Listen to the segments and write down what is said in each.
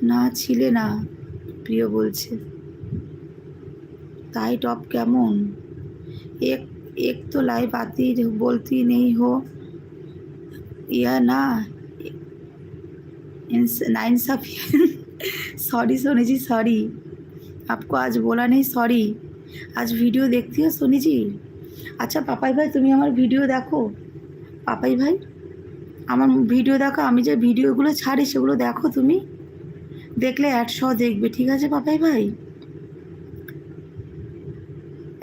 না ছিলে না, প্রিয় বলছে। ताई टॉप कैमन एक एक तो लाइव आती बोलती नहीं हो या ना नाइंसाफी। सॉरी सोनी जी, सॉरी, आपको आज बोला नहीं सॉरी। आज वीडियो देखती हो सोनी जी? अच्छा पापाई भाई तुम हमार वीडियो देखो, पापाई भाई আমার ভিডিও দেখো, আমি যে ভিডিওগুলো ছাড়ি সেগুলো দেখো, তুমি দেখলে অ্যাড সহ দেখবে, ঠিক আছে পাপাই ভাই?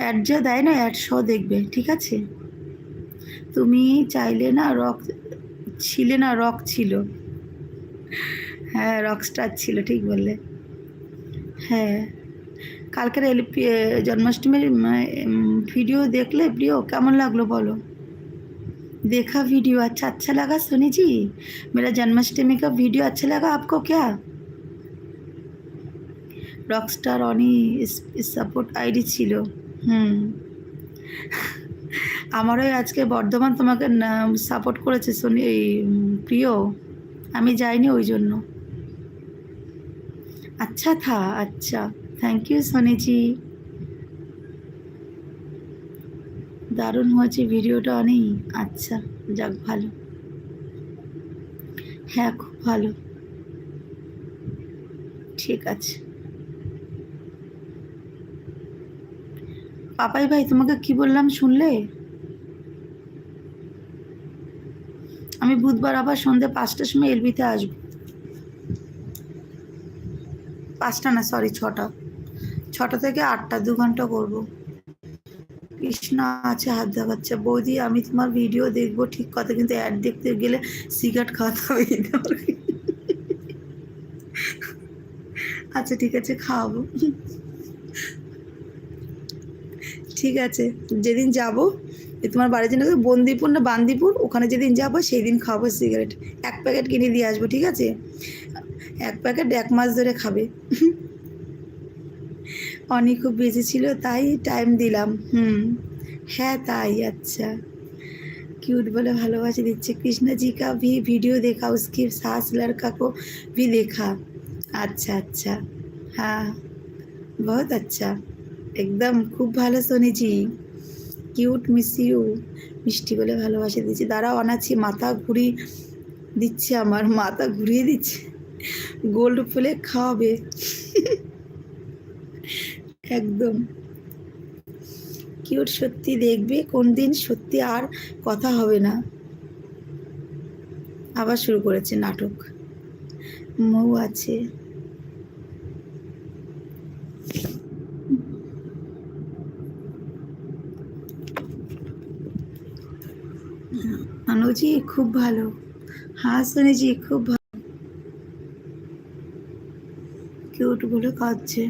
অ্যাড যা দেয় না অ্যাড সহ দেখবে, ঠিক আছে? তুমি চাইলে না রক ছিলে না, রক ছিল। হ্যাঁ রকস্টার ছিল, ঠিক বললে। হ্যাঁ কালকের জন্মাষ্টমীর ভিডিও দেখলে প্রিয়, কেমন লাগলো বলো? देखा वीडियो, अच्छा अच्छा लगा सोनी जी? मेरा जन्माष्टमी का वीडियो अच्छा लगा आपको क्या? रॉकस्टार ऑनी सपोर्ट आईडी छिलो। আমারও আজকে বর্ধমান তোমাকে সাপোর্ট করেছে সোনি, এই প্রিয়, আমি যাইনি ওই জন্য। अच्छा था, अच्छा थैंक यू सोनी जी। দারুণ হয়েছে ভিডিওটা অনেক। আচ্ছা যাক ভালো, হ্যাঁ খুব ভালো, ঠিক আছে। পাপাই ভাই তোমাকে কি বললাম শুনলে? আমি বুধবার আবার সন্ধ্যে 5টার সময় এলবিতে আসবো। 5টা না সরি 6টা, 6টা থেকে 8টা 2 ঘন্টা করব। কৃষ্ণা আছে হাত দেখাচ্ছে। বৌদি আমি তোমার ভিডিও দেখবো ঠিক কথা, কিন্তু অ্যাড দেখতে গেলে সিগারেট খাওয়াতে হবে। আচ্ছা ঠিক আছে খাওয়াবো, ঠিক আছে। যেদিন যাব তোমার বাড়ির জন্য বন্দিপুর না বান্দিপুর, ওখানে যেদিন যাবো সেই দিন খাওয়াবো সিগারেট। 1 প্যাকেট কিনে দিয়ে আসবো, ঠিক আছে? 1 প্যাকেট 1 মাস ধরে খাবে। অনেক খুব বেঁচে ছিল তাই টাইম দিলাম। হ্যাঁ তাই, अच्छा क्यूट बोले ভালোবাসা দিচ্ছে। कृष्णा जी का भी वीडियो देखा, उसकी सास लड़का को भी देखा। अच्छा अच्छा, हाँ बहुत अच्छा, একদম খুব ভালো Soni ji, cute miss you. মিষ্টি বলে ভালোবাসা দিচ্ছে। দাঁড়াও অনাছি, মাথা ঘুরিয়ে দিচ্ছে, আমার মাথা ঘুরিয়ে দিচ্ছে। গোল্ড ফুলে খাওয়াবে একদম কিউট। সত্যি দেখবে কোন দিন সত্যি আর কথা হবে না। আবার শুরু করেছে নাটক। মৌ আছে। अनुजी खूब ভালো। हाँ सोनी जी खूब ভালো। কিউট বলে কাঁদছে।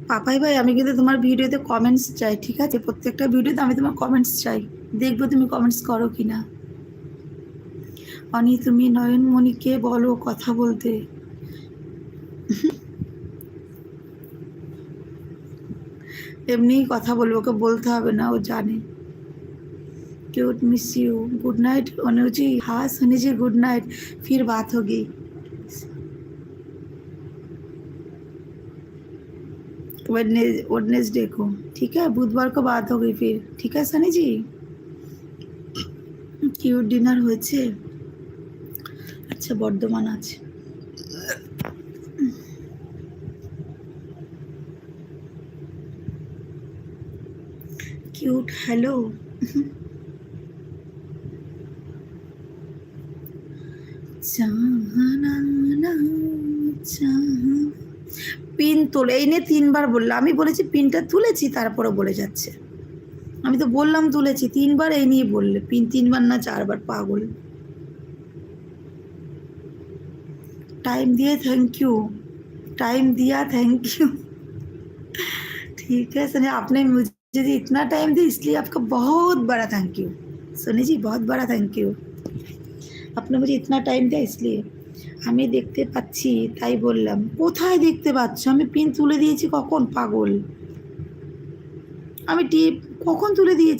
পাপাই ভাই আমি কিন্তু তোমার ভিডিওতে কমেন্টস চাই, ঠিক আছে? প্রত্যেকটা ভিডিওতে আমি তোমার কমেন্টস চাই, দেখবো তুমি কমেন্টস করো কিনা। অনি তুমি নয়নমণিকে বলো কথা বলতে। এমনিই কথা বলবো, ওকে বলতে হবে না, ও জানে। Cute miss you. Good night Anu ji. हाँ सोनी जी गुड नाइट, फिर बात होगी। वेडनेसडे को, ठीक है? बुधवार को बात होगी फिर, ठीक है सोनी जी? क्यूट डिनर হয়েছে? আচ্ছা বর্ধমান আছে। Cute hello. পিন তোলে, এই নিয়ে 3বার বললাম, আমি বলেছি পিনটা তুলেছি, তারপরে বলে যাচ্ছে। আমি তো বললাম তুলেছি 3বার, এই নিয়ে বললে পিন 3বার না 4বার, পাগল। टाइम दिए थैंक यू, टाइम दिया थैंक यू। ठीक है सनी, आपने मुझे इतना टाइम दिया इसलिए आपका बहुत बड़ा थैंक यू। सनी जी बहुत बड़ा थैंक यू, आपने मुझे इतना टाइम दिया इसलिए। আমি দেখতে পাচ্ছি তাই বললাম। কোথায় দেখতে পাচ্ছ? আমি পিন তুলে দিয়েছি কখন, পাগল? আমি টিপ কখন তুলে দিয়েছি?